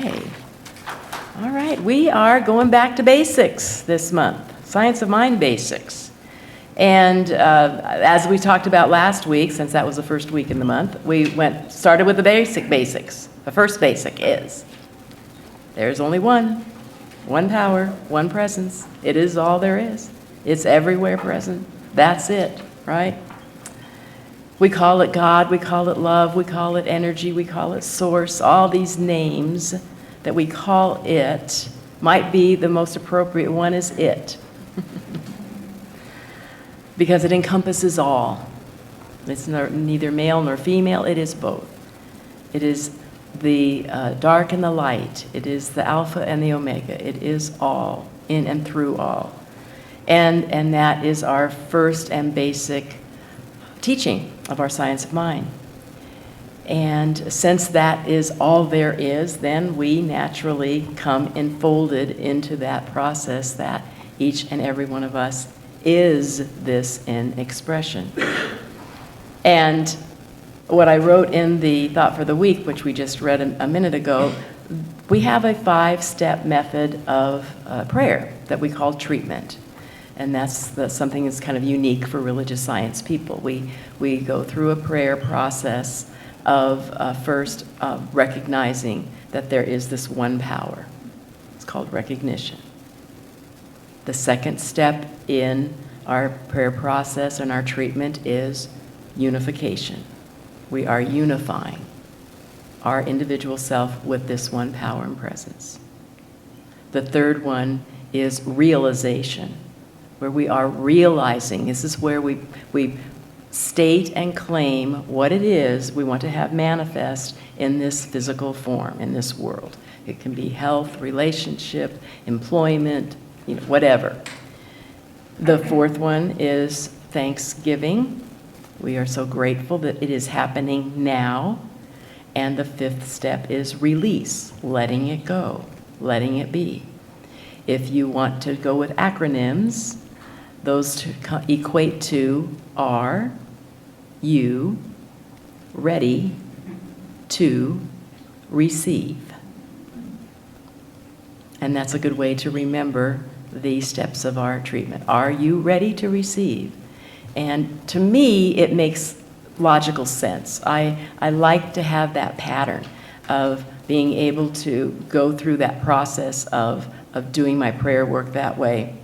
Okay. All right, we are going back to basics this month, Science of Mind basics. And as we talked about last week, since that was the first week in the month, we started with the basics. The first basic is, there's only one power, one presence. It is all there is. It's everywhere present. That's it, right? We call it God, we call it love, we call it energy, we call it source. All these names that we call it might be the most appropriate one is it. Because it encompasses all. It's neither male nor female, it is both. It is the dark and the light. It is the Alpha and the Omega. It is all, in and through all. And that is our first and basic teaching of our Science of Mind. And since that is all there is, then we naturally come enfolded into that process that each and every one of us is this in expression. And what I wrote in the Thought for the Week, which we just read a minute ago, we have a 5-step method of prayer that we call treatment. And that's something that's kind of unique for religious science people. We go through a prayer process of first recognizing that there is this one power. It's called recognition. The second step in our prayer process and our treatment is unification. We are unifying our individual self with this one power and presence. The third one is realization, where we are realizing, this is where we state and claim what it is we want to have manifest in this physical form, in this world. It can be health, relationship, employment, whatever. The fourth one is thanksgiving. We are so grateful that it is happening now. And the fifth step is release, letting it go, letting it be. If you want to go with acronyms, those equate to are you ready to receive? And that's a good way to remember the steps of our treatment. Are you ready to receive? And to me, it makes logical sense. I like to have that pattern of being able to go through that process of doing my prayer work that way.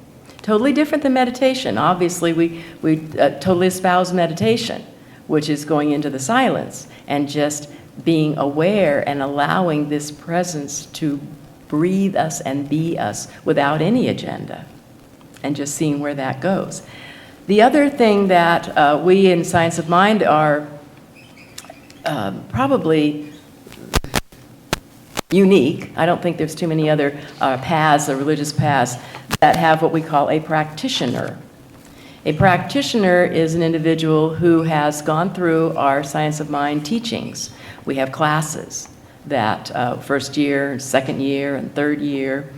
Totally different than meditation. Obviously, we totally espouse meditation, which is going into the silence and just being aware and allowing this presence to breathe us and be us without any agenda, and just seeing where that goes. The other thing that we in Science of Mind are probably unique, I don't think there's too many other paths or religious paths that have what we call a practitioner. A practitioner is an individual who has gone through our Science of Mind teachings. We have classes that first year, second year, and third year.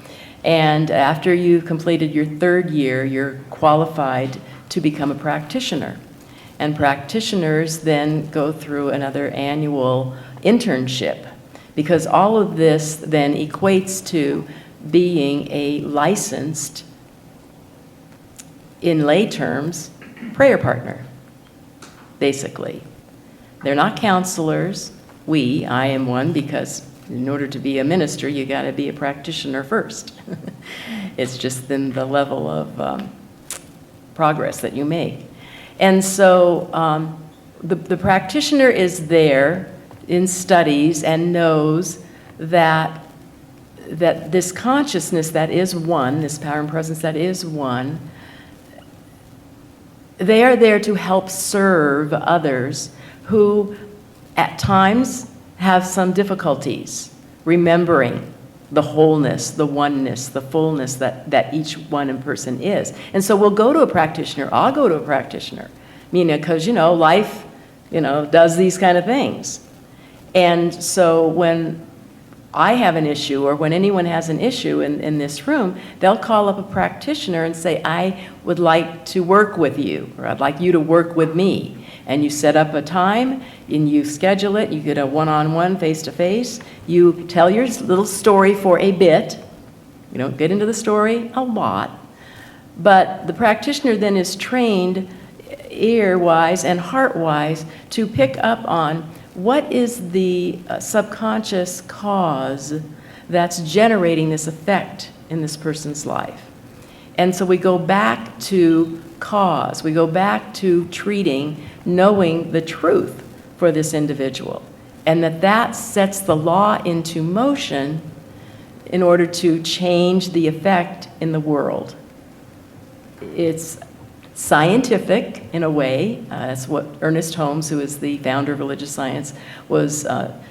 And after you've completed your third year, you're qualified to become a practitioner. And practitioners then go through another annual internship, because all of this then equates to being a licensed, in lay terms, prayer partner, basically. They're not counselors. I am one, because in order to be a minister, you got to be a practitioner first. It's just then the level of progress that you make. And so the practitioner is there in studies and knows that this consciousness that is one, this power and presence that is one, they are there to help serve others who at times have some difficulties remembering the wholeness, the oneness, the fullness that each one in person is. And so we'll go to a practitioner, I'll go to a practitioner, because, life, does these kind of things. And so when I have an issue, or when anyone has an issue in this room, they'll call up a practitioner and say, I would like to work with you, or I'd like you to work with me. and you set up a time, and you schedule it, you get a one-on-one, face-to-face, you tell your little story for a bit. You don't get into the story a lot, but the practitioner then is trained ear-wise and heart-wise to pick up on what is the subconscious cause that's generating this effect in this person's life. And so we go back to cause. We go back to treating, knowing the truth for this individual. And that sets the law into motion in order to change the effect in the world. It's scientific in a way. That's what Ernest Holmes, who is the founder of religious science, was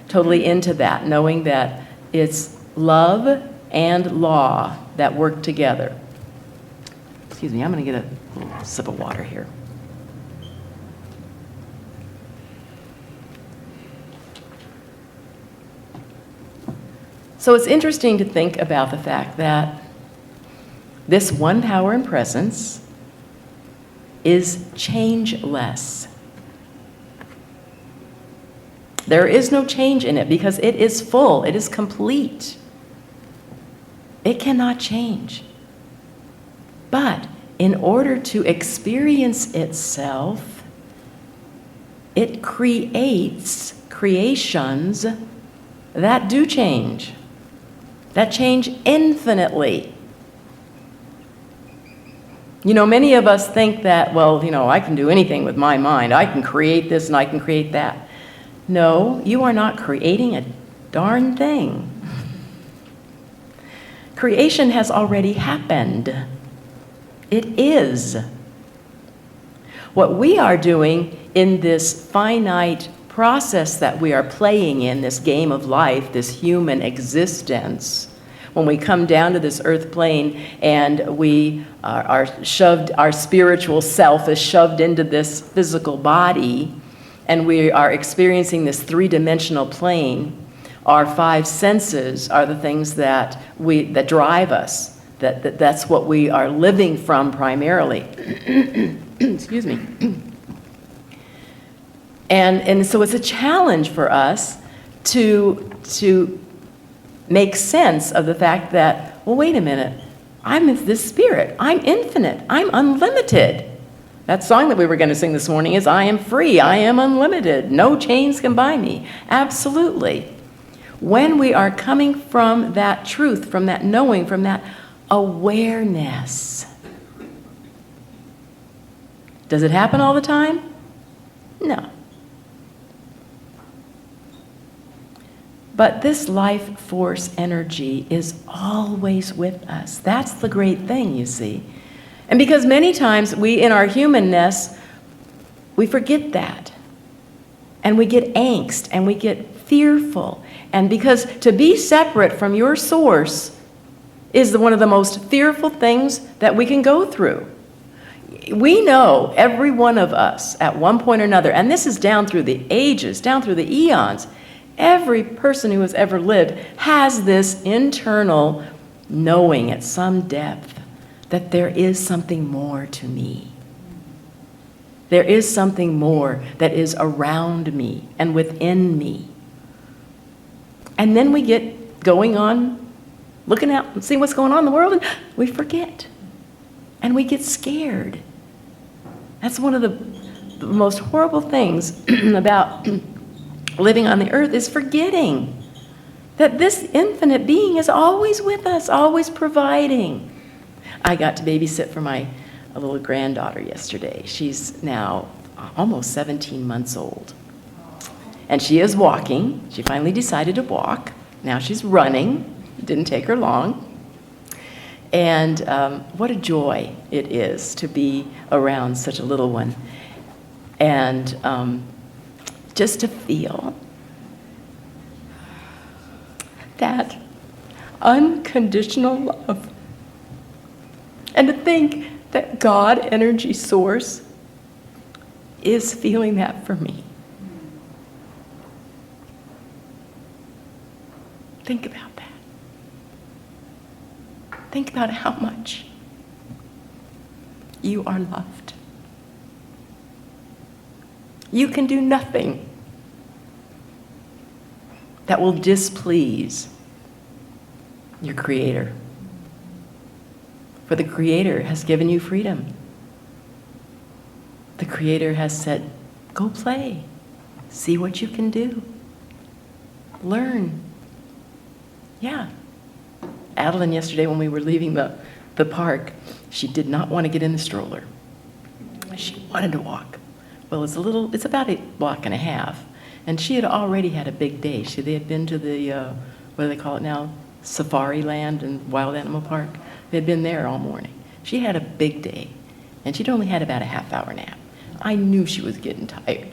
totally into that, knowing that it's love and law that work together. Excuse me, I'm going to get a little sip of water here. So it's interesting to think about the fact that this one power and presence is changeless. There is no change in it because it is full, it is complete. It cannot change. But in order to experience itself, it creates creations that do change, that change infinitely. You know, many of us think that, well, you know, I can do anything with my mind. I can create this and I can create that. No, you are not creating a darn thing. Creation has already happened. It is. What we are doing in this finite process that we are playing in, this game of life, this human existence, when we come down to this earth plane and we are shoved, our spiritual self is shoved into this physical body, and we are experiencing this three-dimensional plane, our five senses are the things that drive us. That's what we are living from primarily. Excuse me. And so it's a challenge for us to make sense of the fact that, well, wait a minute, I'm this spirit. I'm infinite. I'm unlimited. That song that we were going to sing this morning is, I am free. I am unlimited. No chains can bind me. Absolutely. When we are coming from that truth, from that knowing, from that awareness. Does it happen all the time? No. But this life force energy is always with us. That's the great thing, you see. And because many times we, in our humanness, we forget that. And we get angst and we get fearful. And because to be separate from your source is one of the most fearful things that we can go through. We know, every one of us, at one point or another, and this is down through the ages, down through the eons, every person who has ever lived has this internal knowing at some depth that there is something more to me. There is something more that is around me and within me. And then we get going on, looking out and seeing what's going on in the world, and we forget. And we get scared. That's one of the most horrible things about living on the earth, is forgetting that this infinite being is always with us, always providing. I got to babysit for my little granddaughter yesterday. She's now almost 17 months old. And she is walking. She finally decided to walk. Now she's running. It didn't take her long. And what a joy it is to be around such a little one. And just to feel that unconditional love. And to think that God, energy source, is feeling that for me. Think about that. Think about how much you are loved. You can do nothing that will displease your Creator. For the Creator has given you freedom. The Creator has said, go play. See what you can do. Learn. Yeah. Adeline yesterday when we were leaving the park, she did not want to get in the stroller. She wanted to walk. Well, it's about a block and a half. And she had already had a big day. They had been to the, what do they call it now? Safari Land and Wild Animal Park. They had been there all morning. She had a big day. And she'd only had about a half-hour nap. I knew she was getting tired.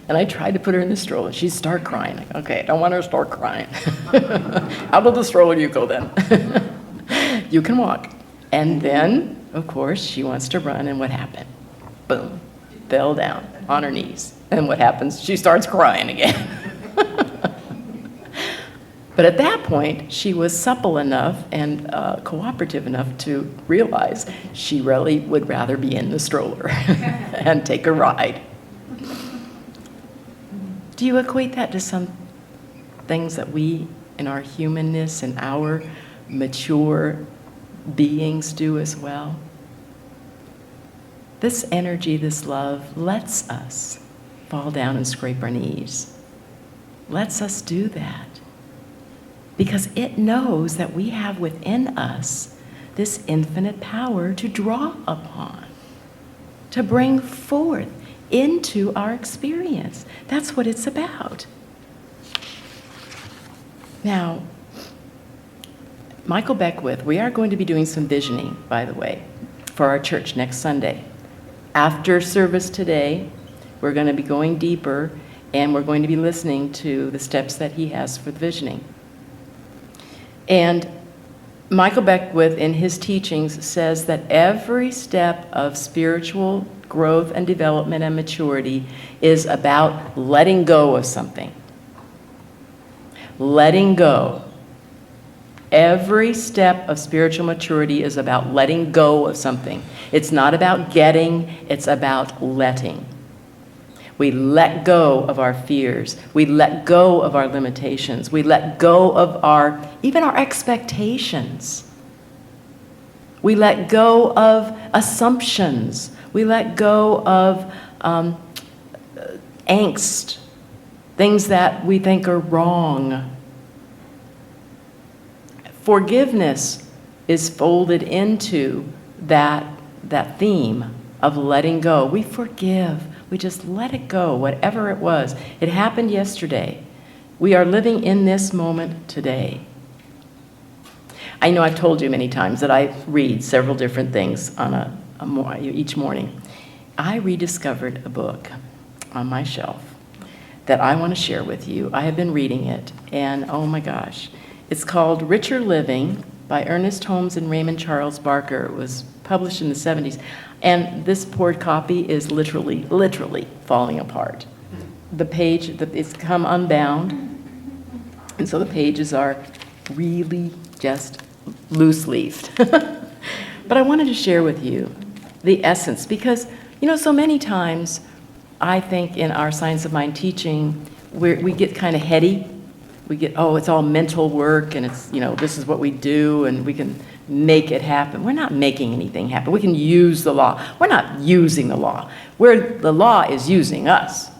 And I tried to put her in the stroller. She'd start crying. Like, okay, I don't want her to start crying. Out of the stroller you go then. You can walk. And then, of course, she wants to run, and what happened? Boom. Fell down on her knees. And what happens? She starts crying again. But at that point, she was supple enough and cooperative enough to realize she really would rather be in the stroller and take a ride. Do you equate that to some things that we, in our humanness and our mature beings, do as well? This energy, this love, lets us fall down and scrape our knees. Lets us do that. Because it knows that we have within us this infinite power to draw upon, to bring forth into our experience. That's what it's about. Now, Michael Beckwith, we are going to be doing some visioning, by the way, for our church next Sunday. After service today, we're going to be going deeper, and we're going to be listening to the steps that he has for the visioning. And Michael Beckwith, in his teachings, says that every step of spiritual growth and development and maturity is about letting go of something. Letting go. Every step of spiritual maturity is about letting go of something. It's not about getting, it's about letting. We let go of our fears. We let go of our limitations. We let go of even our expectations. We let go of assumptions. We let go of angst, things that we think are wrong. Forgiveness is folded into that theme of letting go. We forgive. We just let it go, whatever it was. It happened yesterday. We are living in this moment today. I know I've told you many times that I read several different things on each morning. I rediscovered a book on my shelf that I want to share with you. I have been reading it, and oh my gosh. It's called Richer Living by Ernest Holmes and Raymond Charles Barker. It was published in the 70s. And this poor copy is literally falling apart. The page, it's come unbound, and so the pages are really just loose-leafed. But I wanted to share with you the essence, because, so many times I think in our Science of Mind teaching, we get kind of heady. We get, it's all mental work, and it's, this is what we do, and we can make it happen. We're not making anything happen. We can use the law. We're not using the law. The law is using us.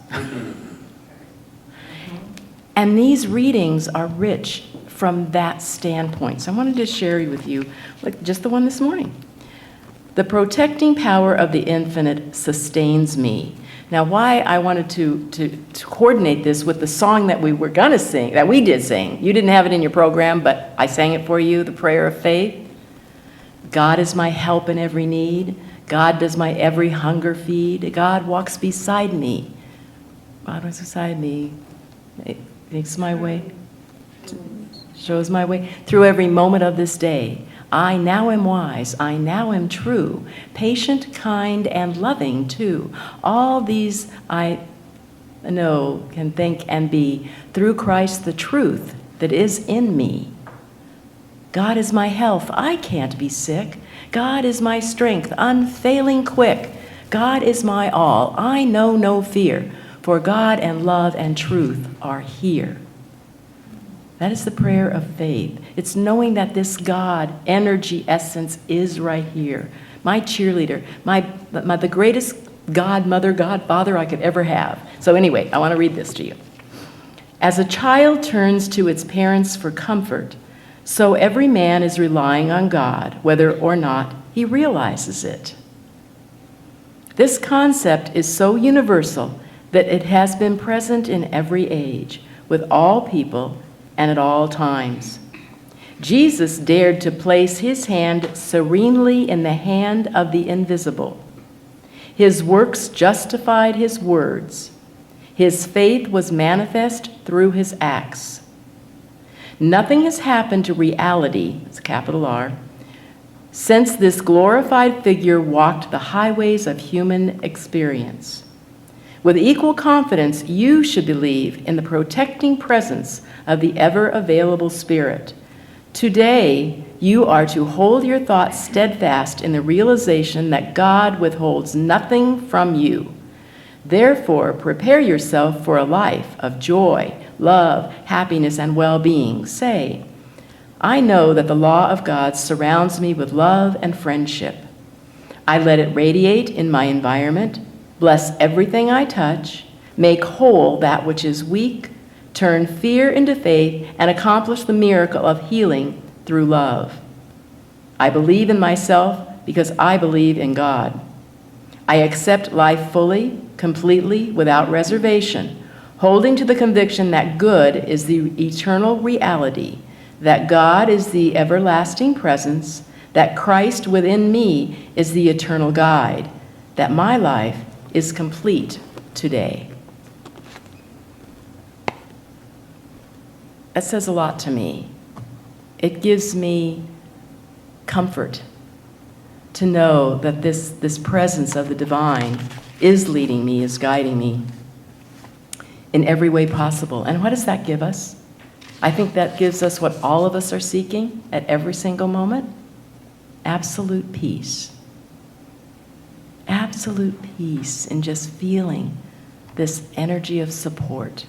And these readings are rich from that standpoint. So I wanted to share with you, like just the one this morning. The protecting power of the infinite sustains me. Now, why I wanted to coordinate this with the song that we were going to sing, that we did sing. You didn't have it in your program, but I sang it for you, the prayer of faith. God is my help in every need. God does my every hunger feed. God walks beside me. God walks beside me. Makes my way, shows my way through every moment of this day. I now am wise, I now am true, patient, kind, and loving too. All these I know, can think, and be through Christ the truth that is in me. God is my health, I can't be sick. God is my strength, unfailing quick. God is my all, I know no fear. For God and love and truth are here. That is the prayer of faith. It's knowing that this God, energy, essence is right here. My cheerleader, the greatest godmother, godfather I could ever have. So anyway, I want to read this to you. As a child turns to its parents for comfort, so every man is relying on God, whether or not he realizes it. This concept is so universal that it has been present in every age, with all people, and at all times. Jesus dared to place his hand serenely in the hand of the invisible. His works justified his words. His faith was manifest through his acts. Nothing has happened to reality, it's a capital R, since this glorified figure walked the highways of human experience. With equal confidence, you should believe in the protecting presence of the ever-available Spirit. Today, you are to hold your thoughts steadfast in the realization that God withholds nothing from you. Therefore, prepare yourself for a life of joy, love, happiness, and well-being. Say, I know that the law of God surrounds me with love and friendship. I let it radiate in my environment, bless everything I touch, make whole that which is weak, turn fear into faith, and accomplish the miracle of healing through love. I believe in myself because I believe in God. I accept life fully, completely, without reservation, holding to the conviction that good is the eternal reality, that God is the everlasting presence, that Christ within me is the eternal guide, that my life is complete today. That says a lot to me. It gives me comfort to know that this presence of the divine is leading me, is guiding me in every way possible. And what does that give us? I think that gives us what all of us are seeking at every single moment: absolute peace. Absolute peace in just feeling this energy of support.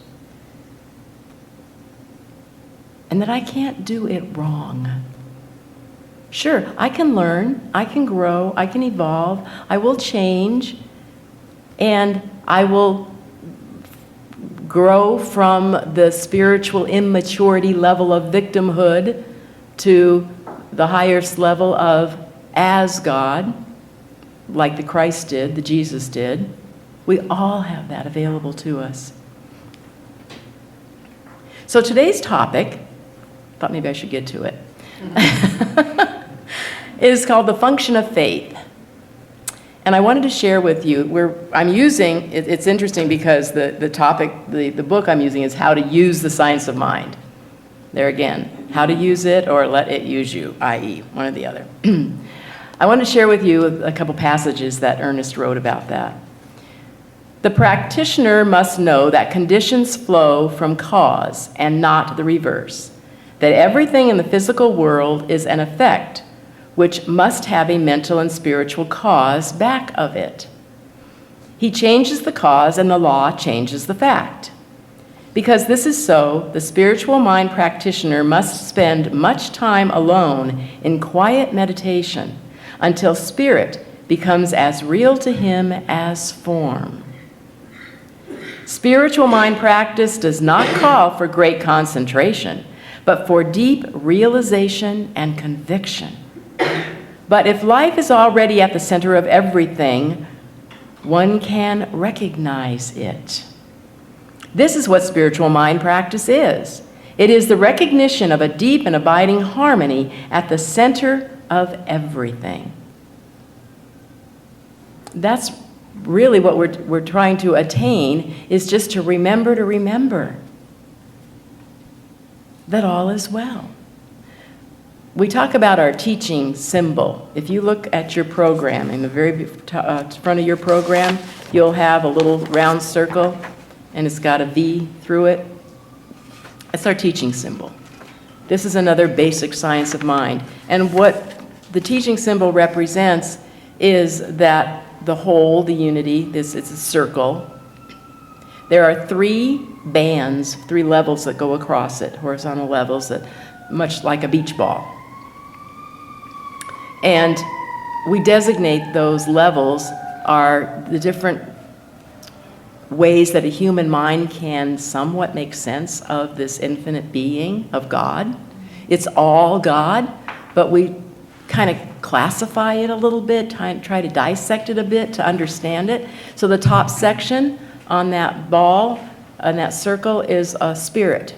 And that I can't do it wrong. Sure, I can learn, I can grow, I can evolve, I will change, and I will grow from the spiritual immaturity level of victimhood to the highest level of as God, like the Christ did, the Jesus did. We all have that available to us. So today's topic, thought maybe I should get to it, is called The Function of Faith. And I wanted to share with you, I'm using, it's interesting because the topic, the book I'm using is How to Use the Science of Mind. There again, how to use it or let it use you, i.e., one or the other. I want to share with you a couple passages that Ernest wrote about that. The practitioner must know that conditions flow from cause and not the reverse, that everything in the physical world is an effect which must have a mental and spiritual cause back of it. He changes the cause and the law changes the fact. Because this is so, the spiritual mind practitioner must spend much time alone in quiet meditation until spirit becomes as real to him as form. Spiritual mind practice does not call for great concentration, but for deep realization and conviction. But if life is already at the center of everything, one can recognize it. This is what spiritual mind practice is. It is the recognition of a deep and abiding harmony at the center of everything. That's really what we're trying to attain, is just to remember that all is well. We talk about our teaching symbol. If you look at your program, in the very front of your program, you'll have a little round circle, and it's got a V through it. That's our teaching symbol. This is another basic science of mind. And what the teaching symbol represents is that the whole, the unity, it's a circle, There are 3 bands, 3 levels that go across it, horizontal levels, that much like a beach ball. And we designate those levels are the different ways that a human mind can somewhat make sense of this infinite being of God. It's all God, but we kind of classify it a little bit, try to dissect it a bit to understand it. So the top section on that ball, on that circle, is a spirit,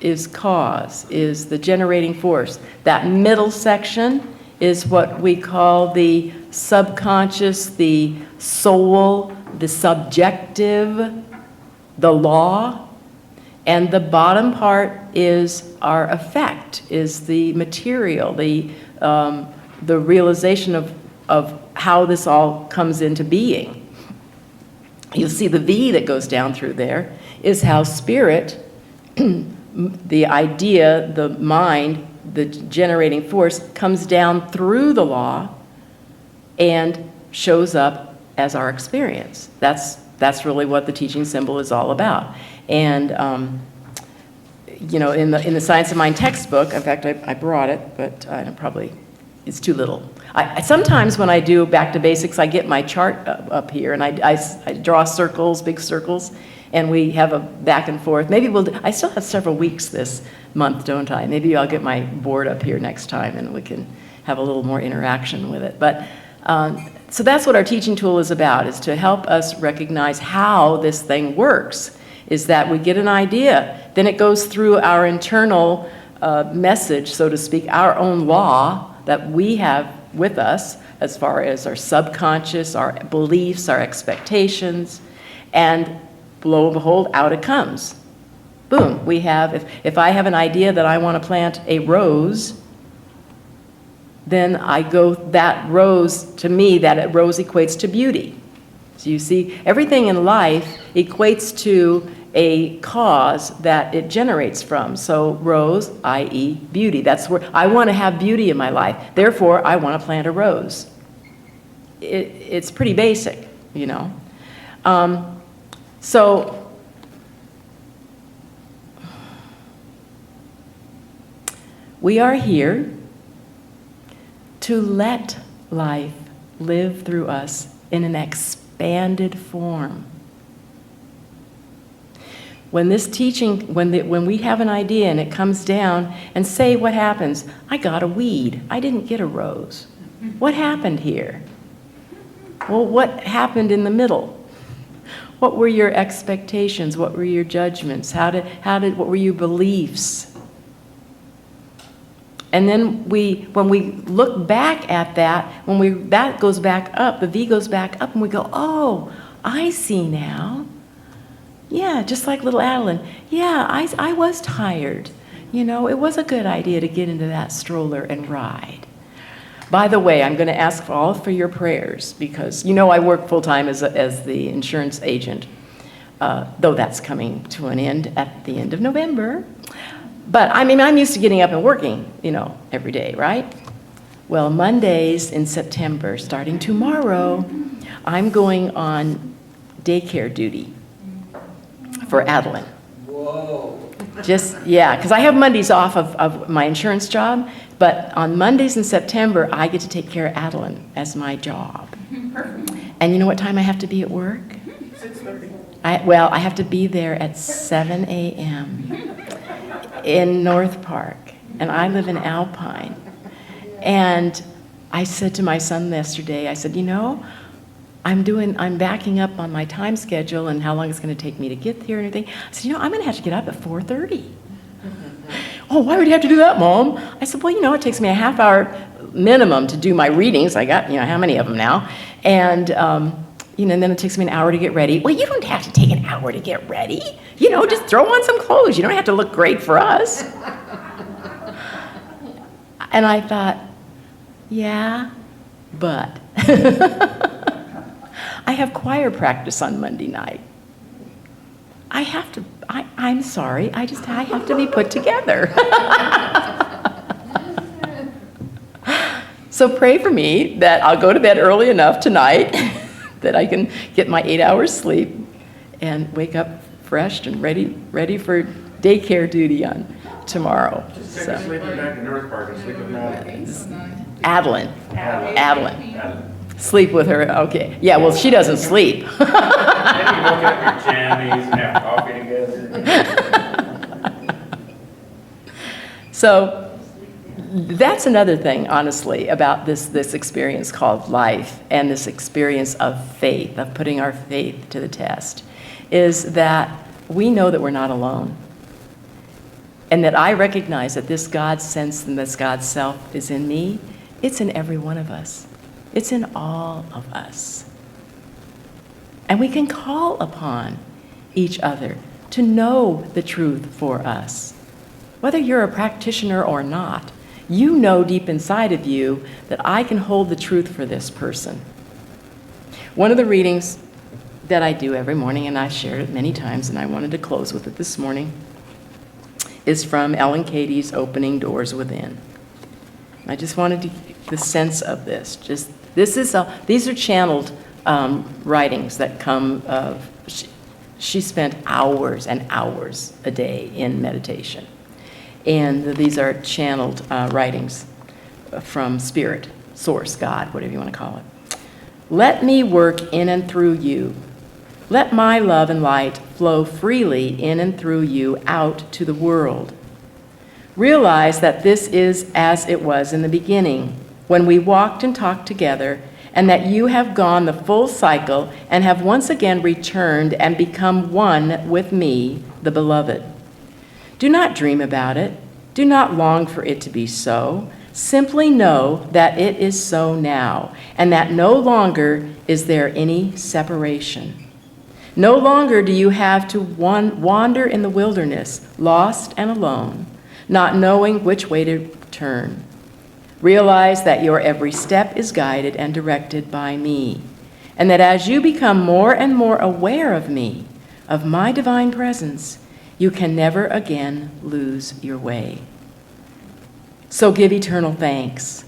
is cause, is the generating force. That middle section is what we call the subconscious, the soul, the subjective, the law. And the bottom part is our effect, is the material, the realization of how this all comes into being. You'll see the V that goes down through there is how spirit, the idea, the mind, the generating force, comes down through the law and shows up as our experience. That's really what the teaching symbol is all about. And you know, in the Science of Mind textbook, in fact, I brought it, but it's too little. Sometimes when I do back to basics, I get my chart up here, and I draw circles, big circles, and we have a back and forth. Maybe I still have several weeks this month, don't I? Maybe I'll get my board up here next time, and we can have a little more interaction with it. But so that's what our teaching tool is about, is to help us recognize how this thing works, is that we get an idea, then it goes through our internal message, so to speak, our own law that we have with us as far as our subconscious, our beliefs, our expectations, and lo and behold, out it comes. Boom, we have, if I have an idea that I want to plant a rose, then I go, that rose, to me, that rose equates to beauty. So you see, everything in life equates to a cause that it generates from. So rose, i.e. beauty. That's where I want to have beauty in my life. Therefore, I want to plant a rose. It's pretty basic, you know. So we are here to let life live through us in an expanded form. When this teaching, when we have an idea and it comes down, and say what happens, I got a weed, I didn't get a rose. What happened here? Well, what happened in the middle? What were your expectations? What were your judgments? What were your beliefs? And then when we look back at that, that goes back up, the V goes back up, and we go, oh, I see now. Yeah, just like little Adeline. Yeah, I was tired. You know, it was a good idea to get into that stroller and ride. By the way, I'm going to ask for your prayers, because you know I work full-time as the insurance agent, though that's coming to an end at the end of November. But I mean, I'm used to getting up and working, you know, every day, right? Well, Mondays in September, starting tomorrow, I'm going on daycare duty for Adeline. Whoa. Yeah, because I have Mondays off of my insurance job, but on Mondays in September, I get to take care of Adeline as my job. Perfect. And you know what time I have to be at work? 6:30. I have to be there at 7 a.m. in North Park, and I live in Alpine. And I said to my son yesterday, I said, you know, I'm backing up on my time schedule and how long it's going to take me to get here and everything. I said, you know, I'm going to have to get up at 4:30. Oh, why would you have to do that, Mom? I said, well, you know, it takes me a half hour minimum to do my readings. I got, you know, how many of them now? And, you know, and then it takes me an hour to get ready. Well, you don't have to take an hour to get ready. You know, just throw on some clothes. You don't have to look great for us. And I thought, yeah, but I have choir practice on Monday night. I'm sorry, I have to be put together. So pray for me that I'll go to bed early enough tonight that I can get my 8 hours sleep and wake up refreshed and ready for daycare duty on tomorrow. Just take a sleeping bag to North Park and sleep with Madeline. Adeline. Adeline. Madeline. Sleep with her, okay. Yeah, well, she doesn't sleep. Maybe look up your jammies and have coffee together. So that's another thing, honestly, about this experience called life and this experience of faith, of putting our faith to the test, is that we know that we're not alone. And that I recognize that this God sense and this God self is in me. It's in every one of us. It's in all of us. And we can call upon each other to know the truth for us. Whether you're a practitioner or not, you know deep inside of you that I can hold the truth for this person. One of the readings that I do every morning, and I've shared it many times, and I wanted to close with it this morning, is from Ellen Katie's Opening Doors Within. I just wanted to get the sense of this. These are channeled writings that come of, she spent hours and hours a day in meditation. And these are channeled writings from Spirit, Source, God, whatever you want to call it. Let me work in and through you. Let my love and light flow freely in and through you out to the world. Realize that this is as it was in the beginning, when we walked and talked together, and that you have gone the full cycle and have once again returned and become one with me, the beloved. Do not dream about it. Do not long for it to be so. Simply know that it is so now, and that no longer is there any separation. No longer do you have to wander in the wilderness, lost and alone, not knowing which way to turn. Realize that your every step is guided and directed by me, and that as you become more and more aware of me, of my divine presence, you can never again lose your way. So give eternal thanks,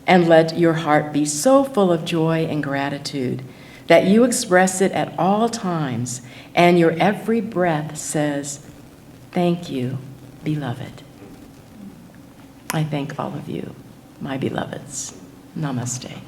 and let your heart be so full of joy and gratitude that you express it at all times, and your every breath says, "Thank you, beloved." I thank all of you, my beloveds. Namaste.